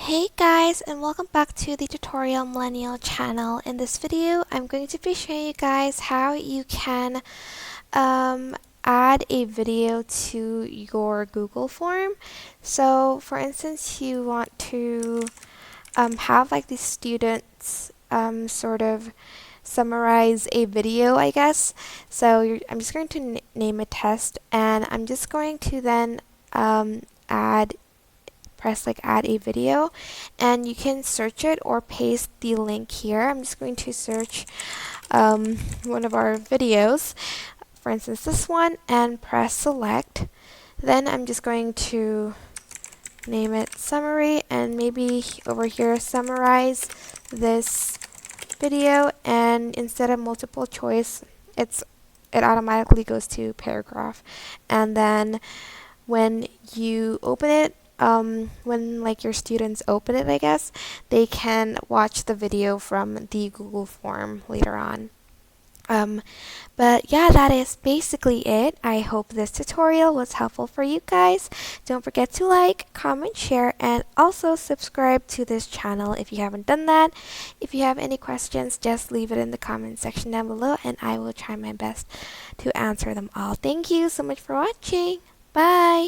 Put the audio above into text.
Hey guys, and welcome back to the Tutorial Millennial channel. In this video, I'm going to be showing you guys how you can add a video to your Google form. So for instance, you want to have like the students sort of summarize a video, I guess. So I'm just going to name a test, and I'm just going to then press like add a video, and you can search it or paste the link here. I'm just going to search one of our videos, for instance this one, and press select. Then I'm just going to name it summary, and maybe over here summarize this video, and instead of multiple choice it automatically goes to paragraph. And then when you open it, when like your students open it, I guess, they can watch the video from the Google form later on. But yeah, that is basically it. I hope this tutorial was helpful for you guys. Don't forget to like, comment, share, and also subscribe to this channel if you haven't done that. If you have any questions, just leave it in the comment section down below, and I will try my best to answer them all. Thank you so much for watching. Bye!